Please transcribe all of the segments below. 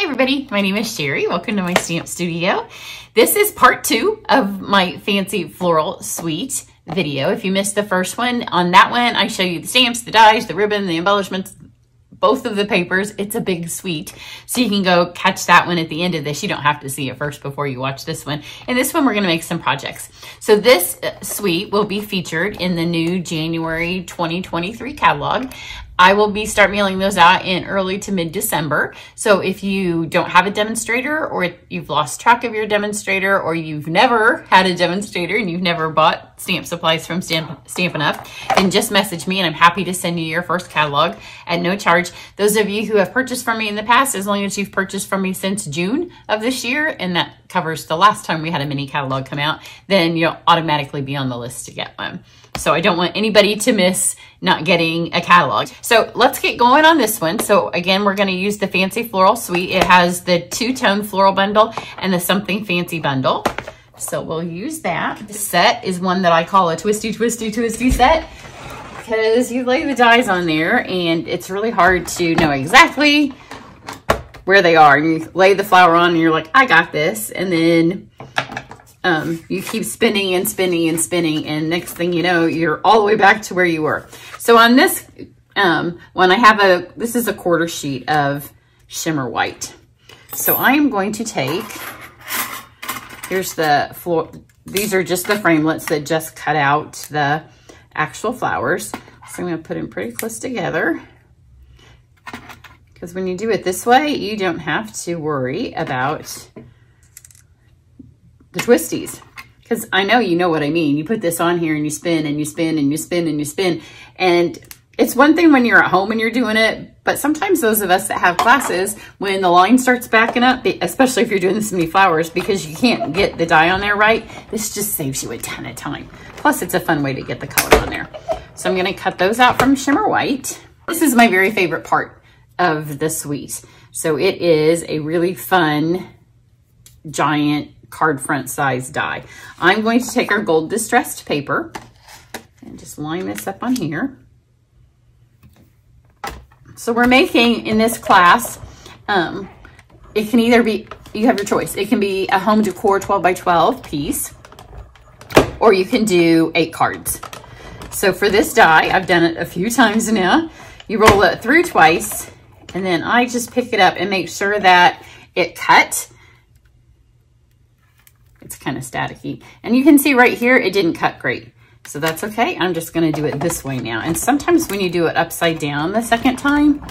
everybody, my name is Sherry. Welcome to my stamp studio. This is part 2 of my fancy floral suite video. If you missed the first one, on that one I show you the stamps, the dies, the ribbon, the embellishments, both of the papers. It's a big suite, so you can go catch that one at the end of this. You don't have to see it first before you watch this one. And this one we're going to make some projects. So this suite will be featured in the new January 2023 catalog. I will start mailing those out in early to mid-December. So if you don't have a demonstrator, or you've lost track of your demonstrator, or you've never had a demonstrator and you've never bought stamp supplies from Stampin' Up, then just message me and I'm happy to send you your first catalog at no charge. Those of you who have purchased from me in the past, as long as you've purchased from me since June of this year, and that covers the last time we had a mini catalog come out, then you'll automatically be on the list to get one. So I don't want anybody to miss not getting a catalog. So let's get going on this one. So again, we're going to use the Fancy Floral Suite. It has the two-tone floral bundle and the Something Fancy bundle. So we'll use that. This set is one that I call a twisty, twisty, twisty set, because you lay the dies on there and it's really hard to know exactly where they are. You lay the flower on and you're like, I got this. And then you keep spinning and spinning and spinning, and next thing you know, you're all the way back to where you were. So on this one, I have this is a quarter sheet of shimmer white. So I am going to take, here's the floor, these are just the framelits that just cut out the actual flowers. So I'm going to put them pretty close together, because when you do it this way, you don't have to worry about the twisties, because I know you know what I mean. You put this on here and you spin and you spin and you spin and you spin, and it's one thing when you're at home and you're doing it, but sometimes those of us that have classes, when the line starts backing up, especially if you're doing this many flowers, because you can't get the die on there right, this just saves you a ton of time. Plus it's a fun way to get the color on there. So I'm going to cut those out from shimmer white. This is my very favorite part of the suite. So it is a really fun giant card front size die. I'm going to take our gold distressed paper and just line this up on here. So we're making, in this class, it can either be, you have your choice. It can be a home decor 12 by 12 piece, or you can do 8 cards. So for this die, I've done it a few times now. You roll it through twice, and then I just pick it up and make sure that it cut. It's kind of staticky. And you can see right here, it didn't cut great. So that's okay. I'm just going to do it this way now. And sometimes when you do it upside down the second time,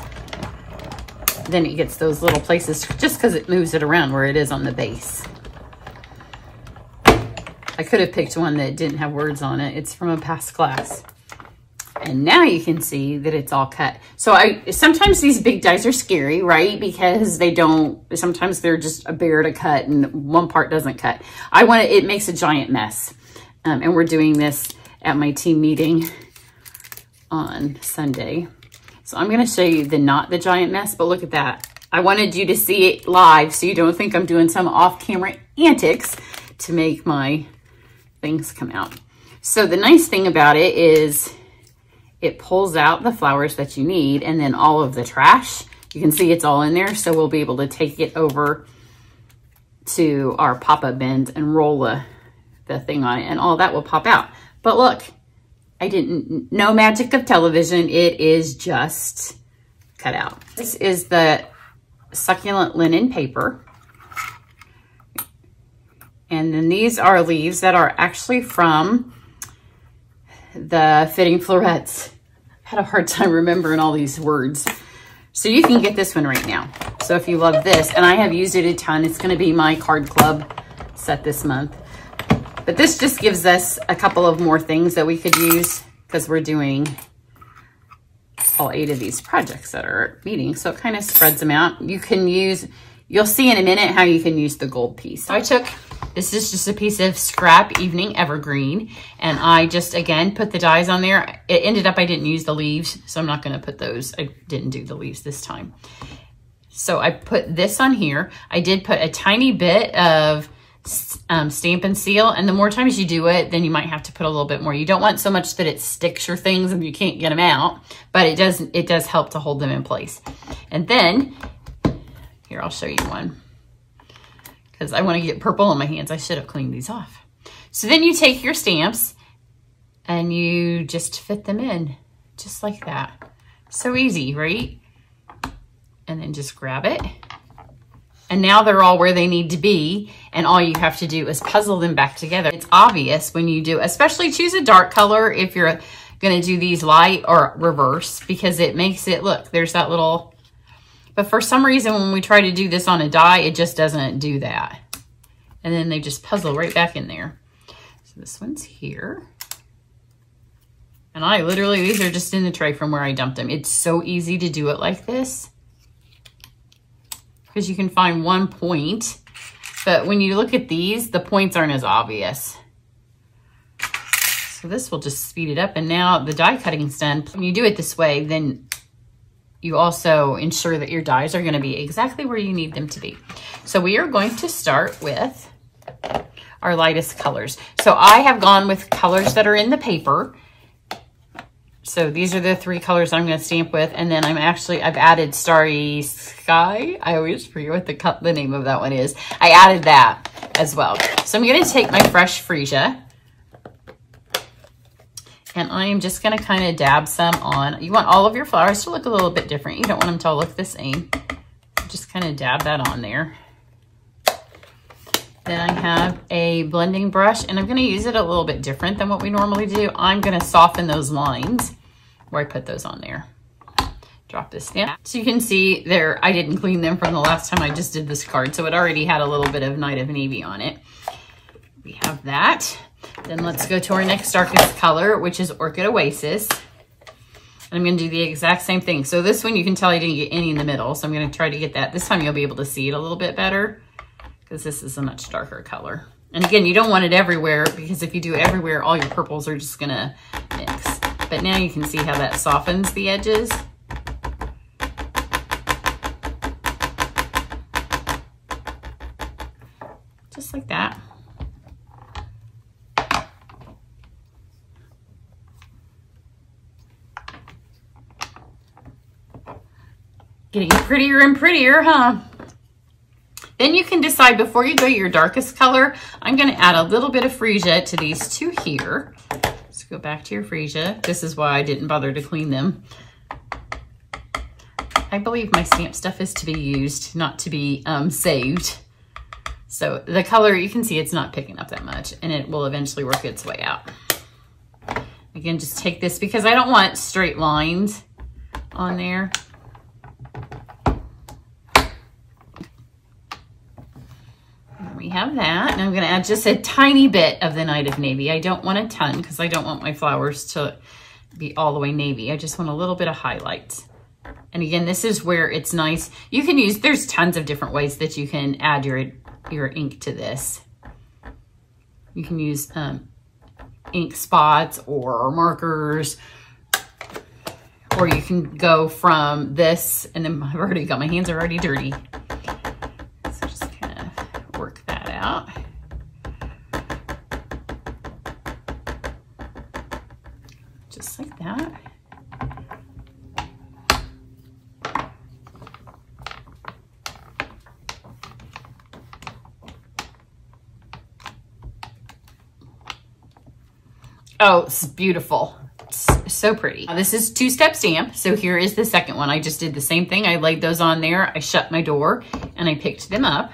then it gets those little places just because it moves it around where it is on the base. I could have picked one that didn't have words on it. It's from a past class. And now you can see that it's all cut. So sometimes these big dies are scary, right? Because sometimes they're just a bear to cut and one part doesn't cut. It makes a giant mess. And we're doing this at my team meeting on Sunday. So I'm gonna show you not the giant mess, but look at that. I wanted you to see it live so you don't think I'm doing some off-camera antics to make my things come out. So the nice thing about it is it pulls out the flowers that you need, and then all of the trash, you can see it's all in there. So we'll be able to take it over to our pop-up bins and roll the thing on it, and all that will pop out. But look, no magic of television. It is just cut out. This is the succulent linen paper. And then these are leaves that are actually from the Fitting Florets. I had a hard time remembering all these words. So you can get this one right now. So if you love this, and I have used it a ton, it's going to be my card club set this month. But this just gives us a couple of more things that we could use, because we're doing all 8 of these projects that are meeting. So it kind of spreads them out. You'll see in a minute how you can use the gold piece. So this is just a piece of scrap evening evergreen, and I just, again, put the dies on there. It ended up I didn't use the leaves, so I'm not going to put those. I didn't do the leaves this time. So I put this on here. I did put a tiny bit of Stampin' Seal, and the more times you do it, then you might have to put a little bit more. You don't want so much that it sticks your things and you can't get them out, but it does help to hold them in place. And then Here, I'll show you one because I want to get purple on my hands. I should have cleaned these off. So then you take your stamps and you just fit them in just like that. So easy, right? And then just grab it. And now they're all where they need to be. And all you have to do is puzzle them back together. It's obvious when you do, especially choose a dark color if you're gonna do these light or reverse, because it makes it, look, there's that little, but for some reason when we try to do this on a die, it just doesn't do that. And then they just puzzle right back in there. So this one's here. And I literally, these are just in the tray from where I dumped them. It's so easy to do it like this because you can find one point, but when you look at these, the points aren't as obvious. So this will just speed it up. And now the die cutting's done. When you do it this way, then you also ensure that your dies are gonna be exactly where you need them to be. So we are going to start with our lightest colors. So I have gone with colors that are in the paper. So these are the 3 colors I'm going to stamp with. And then I've added Starry Sky. I always forget what the name of that one is. I added that as well. So I'm going to take my fresh freesia. And I am just going to kind of dab some on. You want all of your flowers to look a little bit different. You don't want them to all look the same. Just kind of dab that on there. Then I have a blending brush, and I'm going to use it a little bit different than what we normally do. I'm going to soften those lines where I put those on there. Drop this down. So you can see there, I didn't clean them from the last time I just did this card, so it already had a little bit of Night of Navy on it. We have that. Then let's go to our next darkest color, which is Orchid Oasis. And I'm going to do the exact same thing. So this one, you can tell I didn't get any in the middle, so I'm going to try to get that. This time you'll be able to see it a little bit better, because this is a much darker color. And again, you don't want it everywhere, because if you do everywhere, all your purples are just gonna mix. But now you can see how that softens the edges. Just like that. Getting prettier and prettier, huh? Then you can decide before you go your darkest color, I'm going to add a little bit of freesia to these 2 here. Let's go back to your freesia. This is why I didn't bother to clean them. I believe my stamp stuff is to be used, not to be saved. So the color, you can see it's not picking up that much, and it will eventually work its way out. Again, just take this because I don't want straight lines on there. We have that, and I'm going to add just a tiny bit of the Night of Navy. I don't want a ton because I don't want my flowers to be all the way navy. I just want a little bit of highlights. And again, this is where it's nice. You can use, there's tons of different ways that you can add your ink to this. You can use ink spots or markers, or you can go from this, and then I've already got, my hands are already dirty. So just kind of work that out. Just like that. Oh, it's beautiful. It's so pretty. This is two-step stamp. So here is the second one. I just did the same thing. I laid those on there. I shut my door and I picked them up.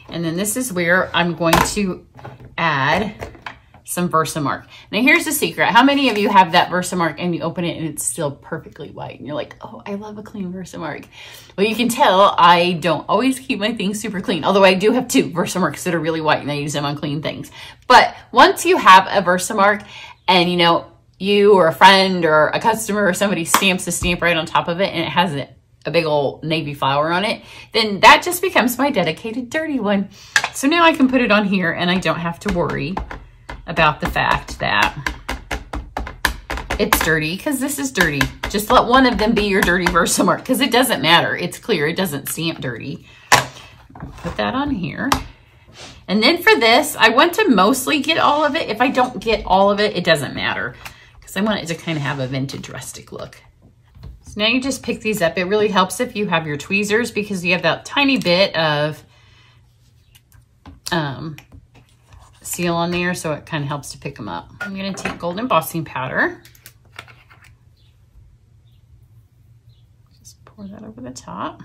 And then this is where I'm going to add some Versamark. Now here's the secret. How many of you have that Versamark and you open it and it's still perfectly white and you're like, oh, I love a clean Versamark. Well, you can tell I don't always keep my things super clean, although I do have 2 Versamarks that are really white and I use them on clean things. But once you have a Versamark and you know, you or a friend or a customer or somebody stamps a stamp right on top of it and it has a big old navy flower on it, then that just becomes my dedicated dirty one. So now I can put it on here and I don't have to worry about the fact that it's dirty, because this is dirty. Just let one of them be your dirty Versamark, because it doesn't matter. It's clear. It doesn't stamp dirty. Put that on here. And then for this, I want to mostly get all of it. If I don't get all of it, it doesn't matter, because I want it to kind of have a vintage rustic look. So So now you just pick these up. It really helps if you have your tweezers because you have that tiny bit of seal on there, so it kind of helps to pick them up. I'm going to take gold embossing powder. Just pour that over the top.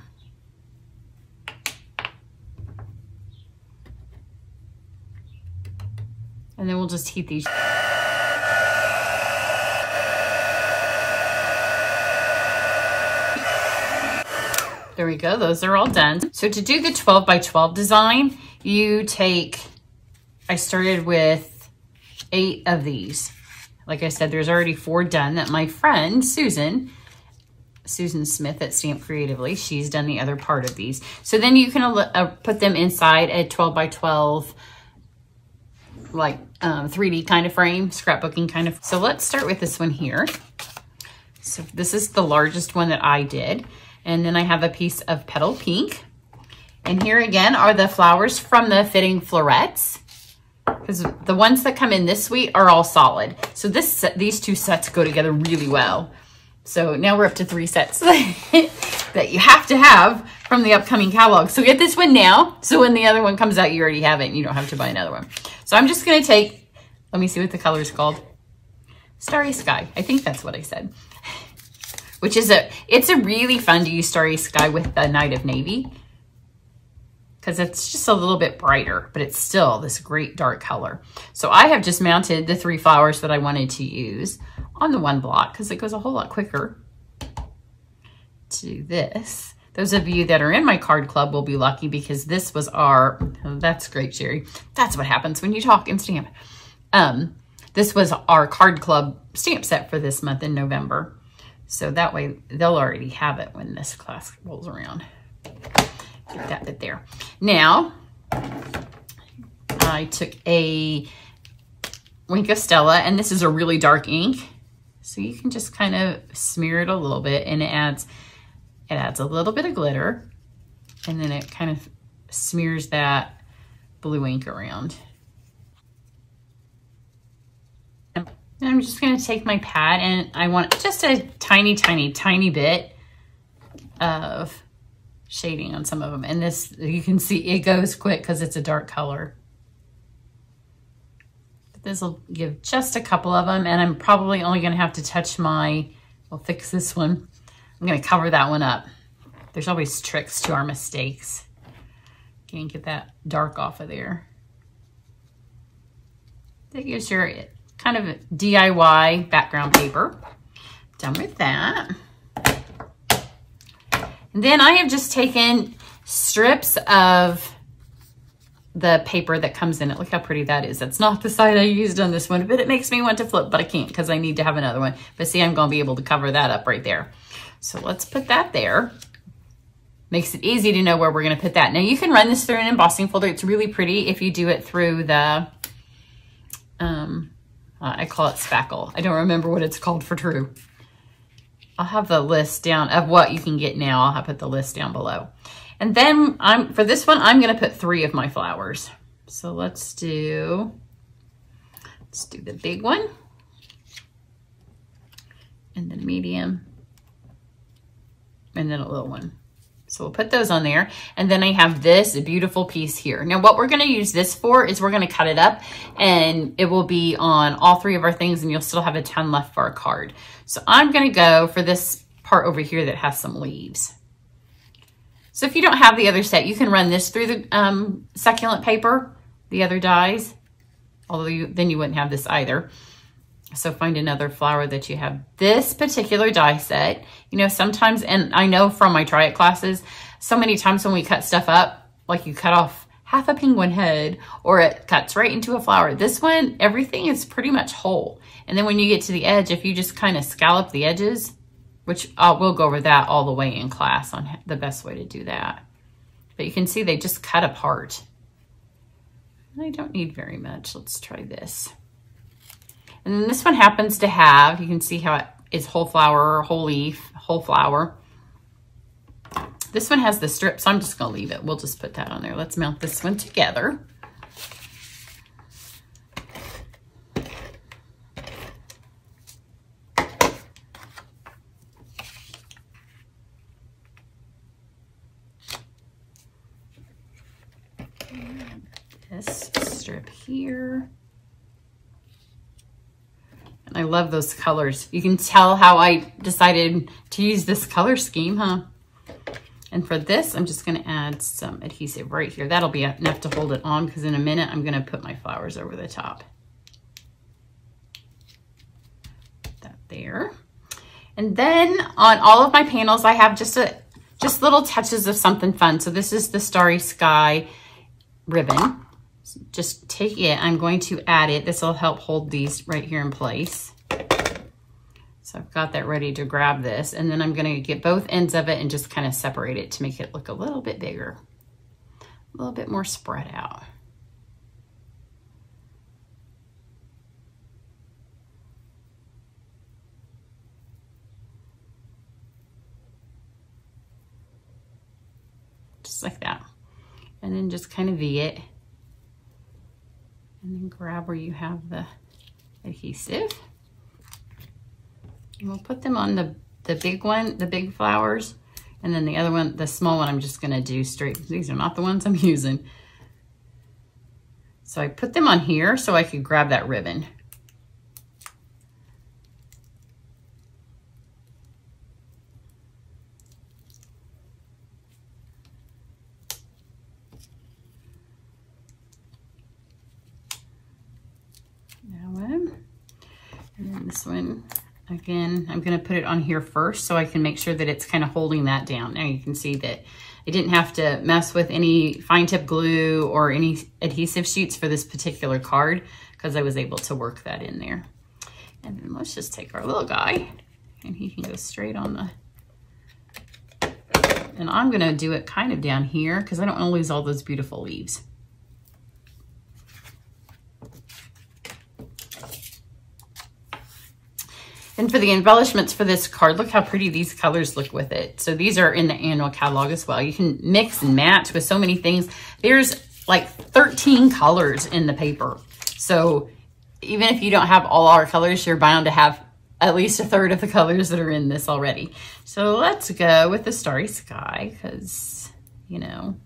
And then we'll just heat these. There we go, those are all done. So to do the 12 by 12 design, you take, I started with 8 of these. Like I said, there's already 4 done that my friend, Susan Smith at Stamp Creatively, she's done the other part of these. So then you can put them inside a 12 by 12 like 3D kind of frame, scrapbooking kind of. So let's start with this one here. So this is the largest one that I did. And then I have a piece of petal pink. And here again are the flowers from the fitting florets. Because the ones that come in this suite are all solid. So these 2 sets go together really well. So now we're up to 3 sets that you have to have from the upcoming catalog. So get this one now. So when the other one comes out, you already have it and you don't have to buy another one. So I'm just going to take, let me see what the color is called. Starry Sky. I think that's what I said. Which is it's a really fun to use Starry Sky with the Night of Navy. Because it's just a little bit brighter, but it's still this great dark color. So I have just mounted the 3 flowers that I wanted to use on the one block because it goes a whole lot quicker to do this. Those of you that are in my card club will be lucky because this was our, oh, that's great, Sherry. That's what happens when you talk and stamp. This was our card club stamp set for this month in November. So that way they'll already have it when this class rolls around. Get that bit there. Now, I took a Wink of Stella, and this is a really dark ink. So you can just kind of smear it a little bit, and it adds a little bit of glitter, and then it kind of smears that blue ink around. And I'm just going to take my pad, and I want just a tiny, tiny, tiny bit of shading on some of them. And this, you can see it goes quick because it's a dark color. But this will give just a couple of them, and I'm probably only going to have to touch we'll fix this one. I'm going to cover that one up. There's always tricks to our mistakes. Can't get that dark off of there. That gives your kind of DIY background paper. Done with that. And then I have just taken strips of the paper that comes in it. Look how pretty that is. That's not the side I used on this one, but it makes me want to flip, but I can't because I need to have another one. But see, I'm going to be able to cover that up right there. So let's put that there. Makes it easy to know where we're going to put that. Now you can run this through an embossing folder. It's really pretty if you do it through the, I call it spackle. I don't remember what it's called for true. I'll have the list down of what you can get now. I'll have put the list down below. And then for this one, I'm going to put 3 of my flowers. So let's do the big one, and then medium, and then a little one. So we'll put those on there. And then I have this beautiful piece here. Now what we're going to use this for is we're going to cut it up, and it will be on all 3 of our things, and you'll still have a ton left for our card. So I'm going to go for this part over here that has some leaves. So if you don't have the other set, you can run this through the succulent paper, the other dies, although then you wouldn't have this either. So find another flower that you have. This particular die set, you know, sometimes, and I know from my Try It classes, so many times when we cut stuff up, like you cut off half a penguin head or it cuts right into a flower. This one, everything is pretty much whole. And then when you get to the edge, if you just kind of scallop the edges, which we'll go over that all the way in class on the best way to do that. But you can see they just cut apart. I don't need very much. Let's try this. And then this one happens to have, you can see how it is whole flower, whole leaf, whole flower. This one has the strip, so I'm just going to leave it. We'll just put that on there. Let's mount this one together. this strip here. And I love those colors. You can tell how I decided to use this color scheme, huh? And for this, I'm just gonna add some adhesive right here. That'll be enough to hold it on because in a minute, I'm gonna put my flowers over the top. Put that there. And then on all of my panels, I have just little touches of something fun. So this is the Starry Sky ribbon. So just take it, I'm going to add it. This will help hold these right here in place. So I've got that ready to grab this, and then I'm gonna get both ends of it and just kind of separate it to make it look a little bit bigger, a little bit more spread out. Just like that. And then just kind of V it. And then grab where you have the adhesive. And we'll put them on the big one, the big flowers. And then the other one, the small one, I'm just gonna do straight. These are not the ones I'm using. So I put them on here so I could grab that ribbon. And then this one, again, I'm gonna put it on here first so I can make sure that it's kind of holding that down. Now you can see that I didn't have to mess with any fine tip glue or any adhesive sheets for this particular card because I was able to work that in there. And then let's just take our little guy and he can go straight on the, and I'm gonna do it kind of down here because I don't wanna lose all those beautiful leaves. And for the embellishments for this card, look how pretty these colors look with it. So these are in the annual catalog as well. You can mix and match with so many things. There's like 13 colors in the paper. So even if you don't have all our colors, you're bound to have at least a third of the colors that are in this already. So let's go with the Starry Sky because, you know.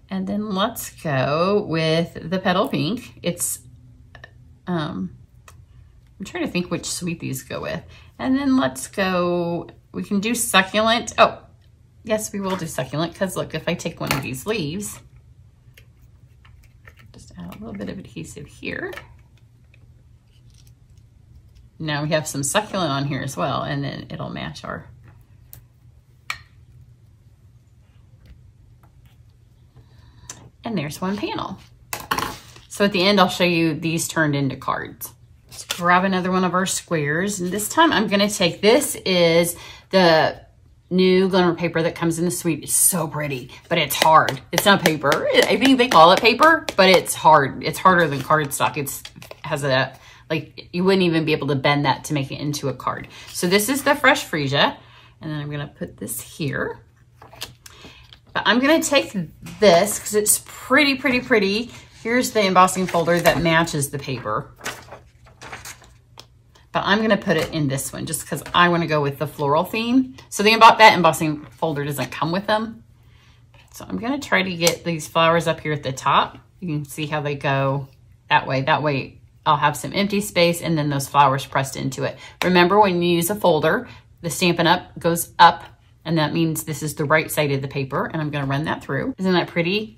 And then let's go with the Petal Pink. It's, I'm trying to think which suite these go with. And then let's go, we can do Succulent. Oh, yes, we will do Succulent because look, if I take one of these leaves, just add a little bit of adhesive here. Now we have some Succulent on here as well, and then it'll match our, and there's one panel. So at the end, I'll show you these turned into cards. Let's grab another one of our squares. And this time I'm gonna take, this is the new glimmer paper that comes in the suite. It's so pretty, but it's hard. It's not paper. I think they call it paper, but it's hard. It's harder than cardstock. It's has a, like, you wouldn't even be able to bend that to make it into a card. So this is the Fresh Freesia. And then I'm gonna put this here. But I'm gonna take this because it's pretty, pretty, pretty. Here's the embossing folder that matches the paper. But I'm gonna put it in this one just because I wanna go with the floral theme. So that embossing folder doesn't come with them. So I'm gonna try to get these flowers up here at the top. You can see how they go that way. That way I'll have some empty space and then those flowers pressed into it. Remember, when you use a folder, the Stampin' Up goes up, and that means this is the right side of the paper, and I'm gonna run that through. Isn't that pretty?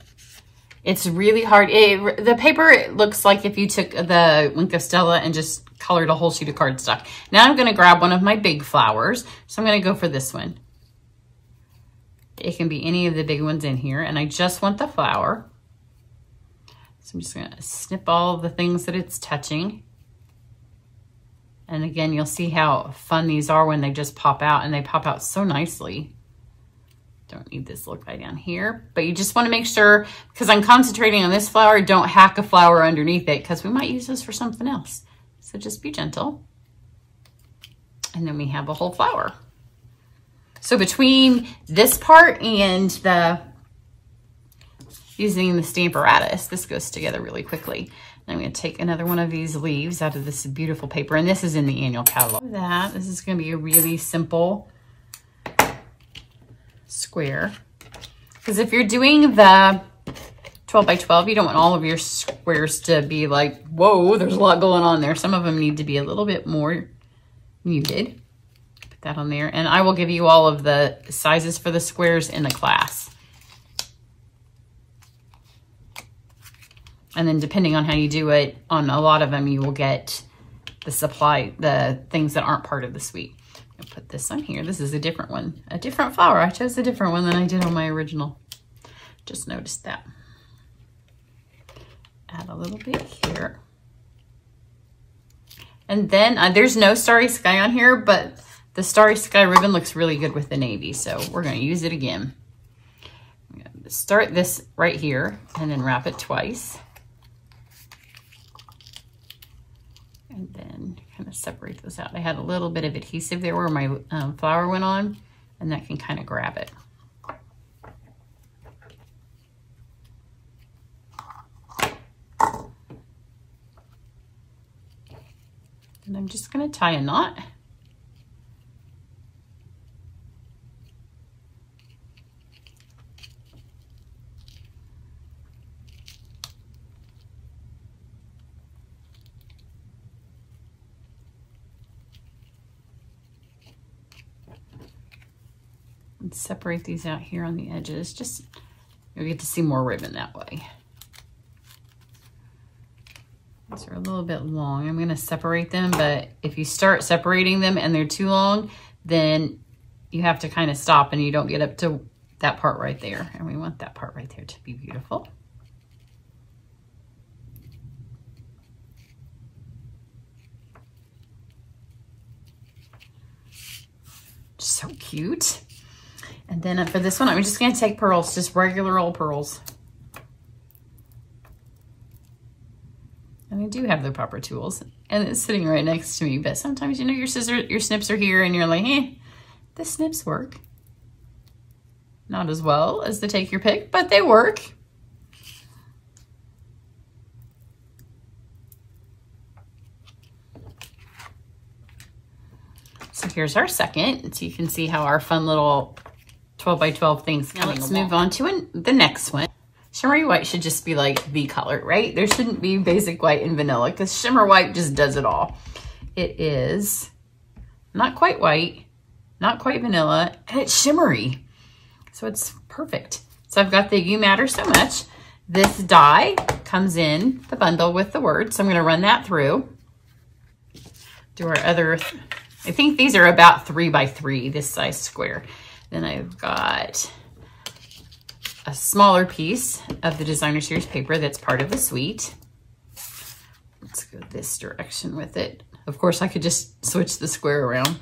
It's really hard. The paper, it looks like if you took the Wink of Stella and just colored a whole sheet of cardstock. Now I'm gonna grab one of my big flowers. So I'm gonna go for this one. It can be any of the big ones in here, and I just want the flower. So I'm just gonna snip all the things that it's touching. And again, you'll see how fun these are when they just pop out, and they pop out so nicely. Don't need this little guy down here, but you just want to make sure, because I'm concentrating on this flower, don't hack a flower underneath it because we might use this for something else. So just be gentle. And then we have a whole flower. So between this part and using the Stamparatus, this goes together really quickly. I'm going to take another one of these leaves out of this beautiful paper, and this is in the annual catalog. This is going to be a really simple square, because if you're doing the 12 by 12. You don't want all of your squares to be like, whoa, there's a lot going on there. Some of them need to be a little bit more muted. Put that on there. And I will give you all of the sizes for the squares in the class. And then depending on how you do it, on a lot of them, you will get the things that aren't part of the suite. I'll put this on here. This is a different one, a different flower. I chose a different one than I did on my original. Just noticed that. Add a little bit here. And then there's no Starry Sky on here, but the Starry Sky ribbon looks really good with the navy. So we're going to use it again. I'm going to start this right here and then wrap it twice. And then kind of separate those out. I had a little bit of adhesive there where my flower went on, and that can kind of grab it. And I'm just going to tie a knot. And separate these out here on the edges. Just, you'll get to see more ribbon that way. These are a little bit long. I'm going to separate them, but if you start separating them and they're too long, then you have to kind of stop and you don't get up to that part right there. And we want that part right there to be beautiful. So cute. And then for this one, I'm just going to take pearls, just regular old pearls. And I do have the proper tools, and it's sitting right next to me. But sometimes, you know, your snips are here, and you're like, the snips work. Not as well as the take your pick, but they work. So here's our second, so you can see how our fun little 12 by 12 things. Now let's move on to the next one. Shimmery white should just be like the color, right? There shouldn't be basic white and vanilla because shimmer white just does it all. It is not quite white, not quite vanilla, and it's shimmery. So it's perfect. So I've got the You Matter So Much. This die comes in the bundle with the word. So I'm going to run that through. Do our other, I think these are about 3 by 3, this size square. Then I've got a smaller piece of the Designer Series paper that's part of the suite. Let's go this direction with it. Of course, I could just switch the square around.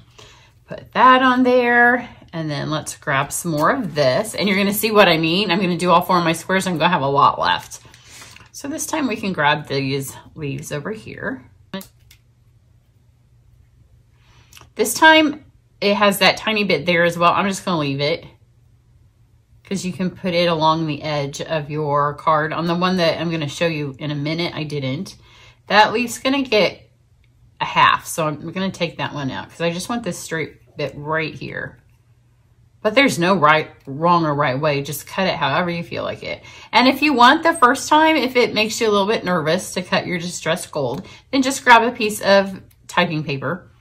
Put that on there, and then let's grab some more of this. And you're gonna see what I mean. I'm gonna do all 4 of my squares. I'm gonna have a lot left. So this time we can grab these leaves over here. This time it has that tiny bit there as well. I'm just gonna leave it, because you can put it along the edge of your card. On the one that I'm going to show you in a minute, I didn't. That leaf's going to get a half, so I'm going to take that one out because I just want this straight bit right here. But there's no wrong or right way. Just cut it however you feel like it. And if you want the first time, if it makes you a little bit nervous to cut your distressed gold, then just grab a piece of typing paper.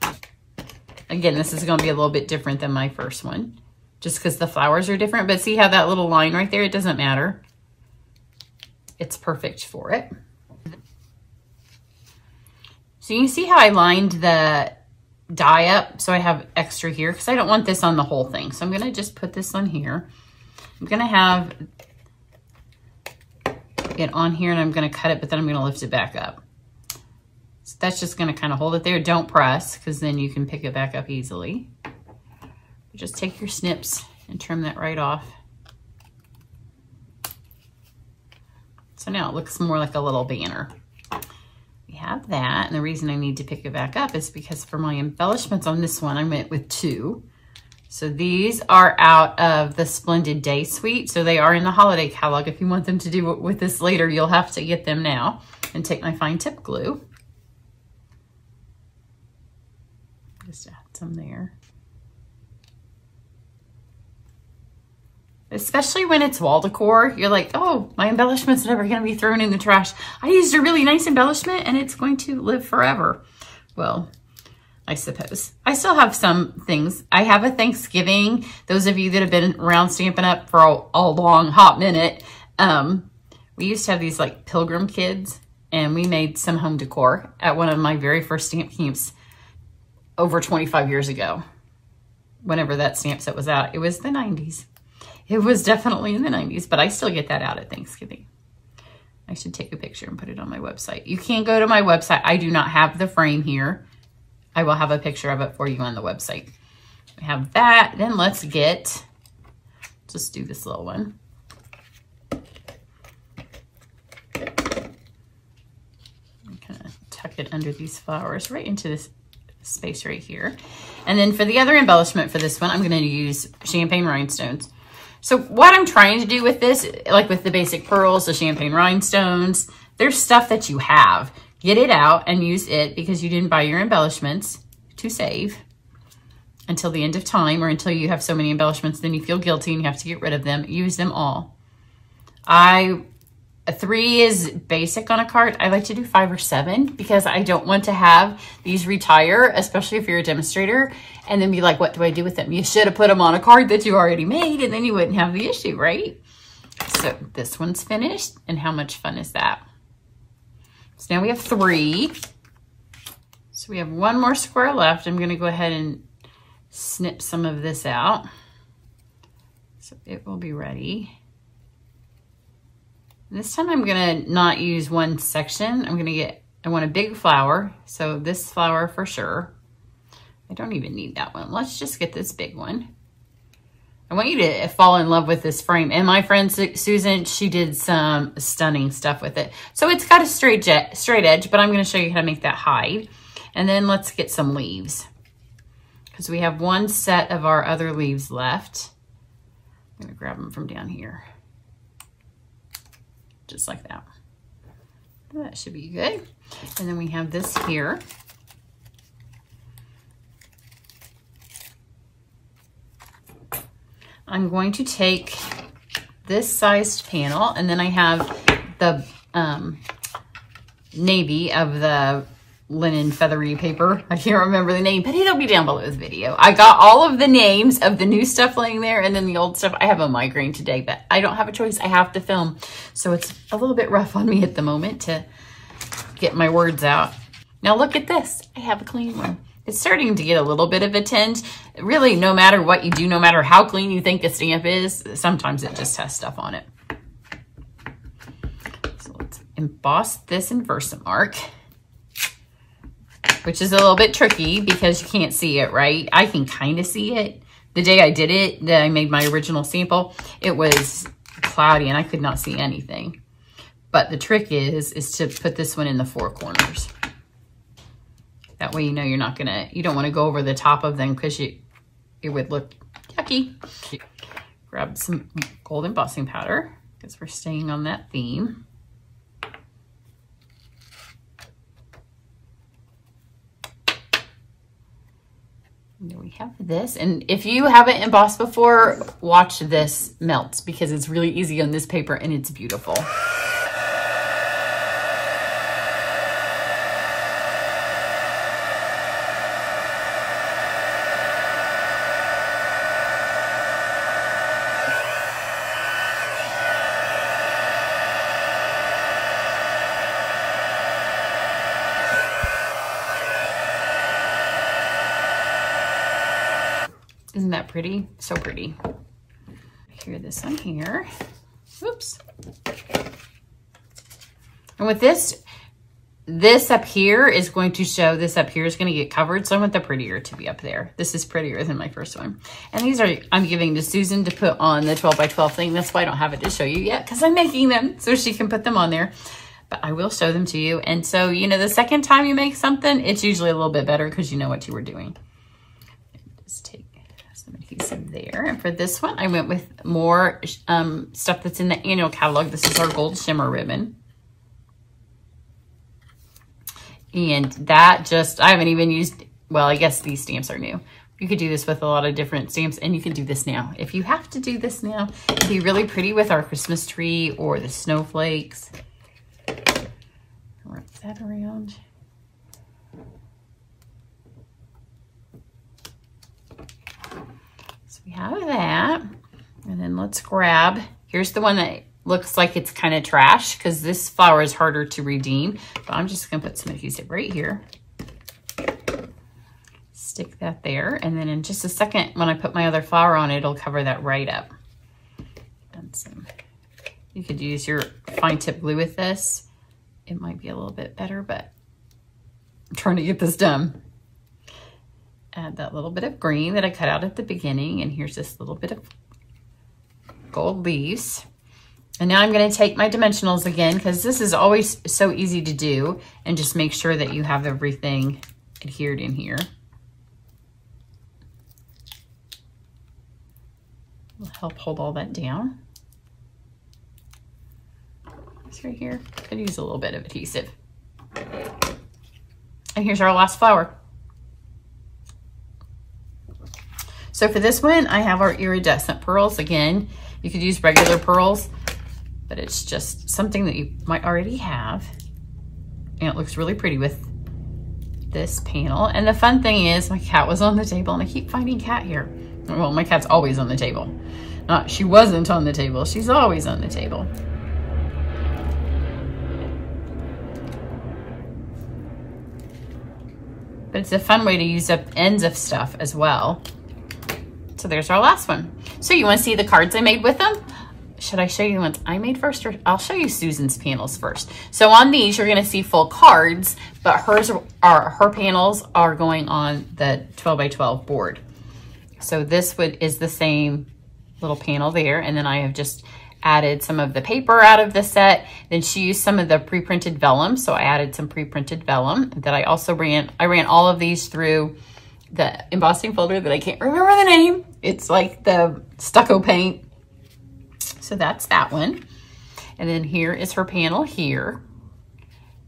Again, this is going to be a little bit different than my first one, just because the flowers are different. But see how that little line right there, it doesn't matter. It's perfect for it. So you can see how I lined the die up, so I have extra here, because I don't want this on the whole thing. So I'm going to just put this on here. I'm going to have it on here, and I'm going to cut it, but then I'm going to lift it back up. So that's just going to kind of hold it there. Don't press, because then you can pick it back up easily. Just take your snips and trim that right off. So now it looks more like a little banner. We have that, and the reason I need to pick it back up is because for my embellishments on this one, I went with 2. So these are out of the Splendid Day suite, so they are in the holiday catalog. If you want them to do it with this later, you'll have to get them now. And take my fine tip glue. Just add some there. Especially when it's wall decor. You're like, oh, my embellishment's never going to be thrown in the trash. I used a really nice embellishment and it's going to live forever. Well, I suppose. I still have some things. I have a Thanksgiving. Those of you that have been around Stampin' Up! For a long, hot minute, we used to have these like pilgrim kids, and we made some home decor at one of my very first stamp camps over 25 years ago. Whenever that stamp set was out, it was the 90s. It was definitely in the 90s, but I still get that out at Thanksgiving. I should take a picture and put it on my website. You can go to my website. I do not have the frame here. I will have a picture of it for you on the website. We have that. Then let's just do this little one. Kind of tuck it under these flowers right into this space right here. And then for the other embellishment for this one, I'm going to use champagne rhinestones. So what I'm trying to do with this, like with the basic pearls, the champagne rhinestones, there's stuff that you have. Get it out and use it because you didn't buy your embellishments to save until the end of time, or until you have so many embellishments, then you feel guilty and you have to get rid of them. Use them all. 3 is basic on a card. I like to do 5 or 7 because I don't want to have these retire, especially if you're a demonstrator, and then be like, what do I do with them? You should have put them on a card that you already made, and then you wouldn't have the issue, right? So this one's finished, and how much fun is that? So now we have 3. So we have 1 more square left. I'm going to go ahead and snip some of this out. So it will be ready. This time I'm going to not use one section. I want a big flower. So this flower for sure. I don't even need that one. Let's just get this big one. I want you to fall in love with this frame. And my friend Susan, she did some stunning stuff with it. So it's got a straight edge, but I'm going to show you how to make that hide. And then let's get some leaves, because we have 1 set of our other leaves left. I'm going to grab them from down here. Just like that. That should be good. And then we have this here. I'm going to take this sized panel, and then I have the navy of the linen feathery paper. I can't remember the name, but it'll be down below this video. I got all of the names of the new stuff laying there, and then the old stuff. I have a migraine today, but I don't have a choice. I have to film. So it's a little bit rough on me at the moment to get my words out. Now look at this. I have a clean one. It's starting to get a little bit of a tinge. Really, no matter what you do, no matter how clean you think a stamp is, sometimes it just has stuff on it. So let's emboss this in Versamark, which is a little bit tricky because you can't see it, right? I can kind of see it. The day I did it, that I made my original sample, it was cloudy and I could not see anything. But the trick is to put this one in the 4 corners. That way you know you don't want to go over the top of them because it would look yucky. Grab some gold embossing powder because we're staying on that theme. And there we have this. And if you haven't embossed before, watch this melt because it's really easy on this paper and it's beautiful. Isn't that pretty? So pretty. Here, this one here. Whoops. And with this up here is going to show, this up here is going to get covered. So I want the prettier to be up there. This is prettier than my first one. And these are, I'm giving to Susan to put on the 12 by 12 thing. That's why I don't have it to show you yet, because I'm making them so she can put them on there. But I will show them to you. And so, you know, the second time you make something, it's usually a little bit better because you know what you were doing. Just take some adhesive there. And for this one, I went with more stuff that's in the annual catalog. This is our gold shimmer ribbon. And that just, I haven't even used, well, I guess these stamps are new. You could do this with a lot of different stamps, and you can do this now. If you have to do this now, it'd be really pretty with our Christmas tree or the snowflakes. Wrap that around. So we have that. And then let's grab, here's the one that looks like it's kind of trash because this flower is harder to redeem. But I'm just gonna put some adhesive right here. Stick that there. And then in just a second, when I put my other flower on, it'll cover that right up. And some, you could use your fine tip glue with this. It might be a little bit better, but I'm trying to get this done. Add that little bit of green that I cut out at the beginning. And here's this little bit of gold leaves. And now I'm going to take my dimensionals again, because this is always so easy to do, and just make sure that you have everything adhered in here. Will help hold all that down. It's right here. Could use a little bit of adhesive. And here's our last flower. So for this one, I have our iridescent pearls. Again, you could use regular pearls, but it's just something that you might already have. And it looks really pretty with this panel. And the fun thing is, my cat was on the table, and I keep finding cat here. Well, my cat's always on the table. She wasn't on the table. She's always on the table. But it's a fun way to use up ends of stuff as well. So there's our last one. So you want to see the cards I made with them? Should I show you the ones I made first, or I'll show you Susan's panels first. So on these, you're going to see full cards, but her panels are going on the 12 by 12 board. So this is the same little panel there. And then I have just added some of the paper out of the set. Then she used some of the pre-printed vellum. So I added some pre-printed vellum that I also ran. I ran all of these through the embossing folder that I can't remember the name. It's like the stucco paint. So that's that one. And then here is her panel here.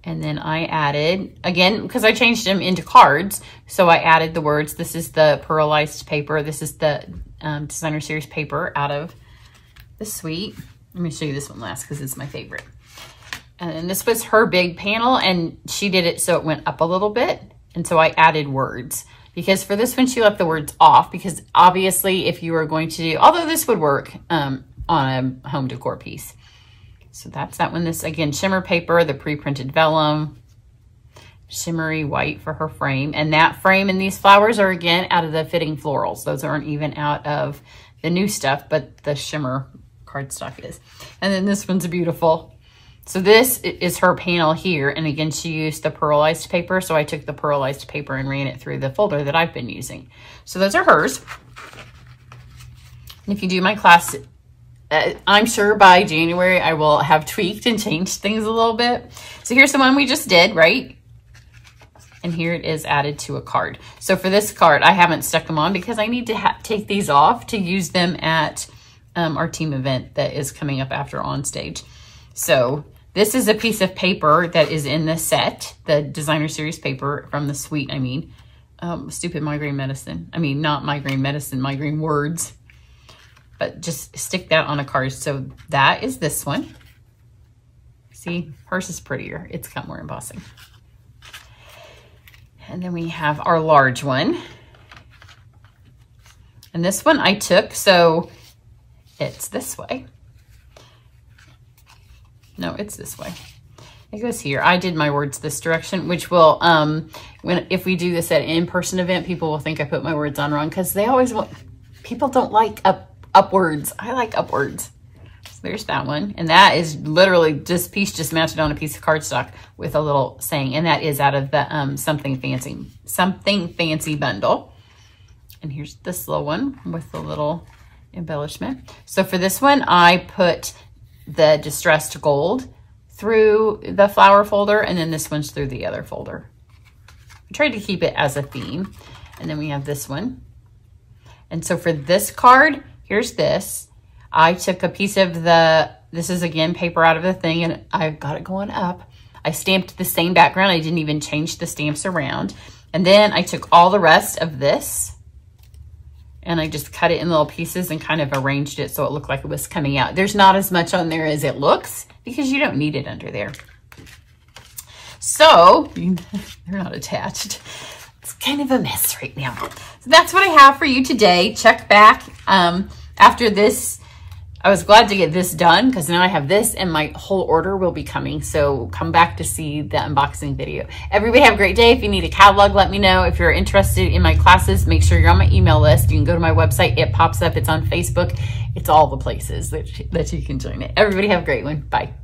And then I added, again, because I changed them into cards, so I added the words. This is the pearlized paper. This is the designer series paper out of the suite. Let me show you this one last because it's my favorite. And then this was her big panel, and she did it so it went up a little bit. And so I added words, because for this one, she left the words off, because obviously if you were going to do, although this would work on a home decor piece. So that's that one. This, again, shimmer paper, the pre-printed vellum, shimmery white for her frame. And that frame and these flowers are, again, out of the fitting florals. Those aren't even out of the new stuff, but the shimmer cardstock is. And then this one's beautiful. So this is her panel here. And again, she used the pearlized paper. So I took the pearlized paper and ran it through the folder that I've been using. So those are hers. And if you do my class, I'm sure by January I will have tweaked and changed things a little bit. So here's the one we just did, right? And here it is added to a card. So for this card, I haven't stuck them on because I need to take these off to use them at our team event that is coming up after On Stage. So this is a piece of paper that is in the set, the designer series paper from the suite, I mean. Stupid migraine medicine. I mean, not migraine medicine, migraine words. But just stick that on a card. So that is this one. See, hers is prettier. It's got more embossing. And then we have our large one. And this one I took, so it's this way. No, it's this way. It goes here. I did my words this direction, which will, if we do this at an in-person event, people will think I put my words on wrong, because they always want, people don't like upwards. I like upwards. So there's that one. And that is literally this piece just mounted on a piece of cardstock with a little saying. And that is out of the Something Fancy bundle. And here's this little one with the little embellishment. So for this one, I put the distressed gold through the flower folder, and then this one's through the other folder. I tried to keep it as a theme. And then we have this one. And so for this card, here's this. I took a piece of this is again paper out of the thing, and I've got it going up. I stamped the same background. I didn't even change the stamps around. And then I took all the rest of this and I just cut it in little pieces and kind of arranged it so it looked like it was coming out. There's not as much on there as it looks because you don't need it under there. So they're not attached. It's kind of a mess right now. So that's what I have for you today. Check back after this. I was glad to get this done because now I have this and my whole order will be coming. So come back to see the unboxing video. Everybody have a great day. If you need a catalog, let me know. If you're interested in my classes, make sure you're on my email list. You can go to my website. It pops up. It's on Facebook. It's all the places that you can join it. Everybody have a great one. Bye.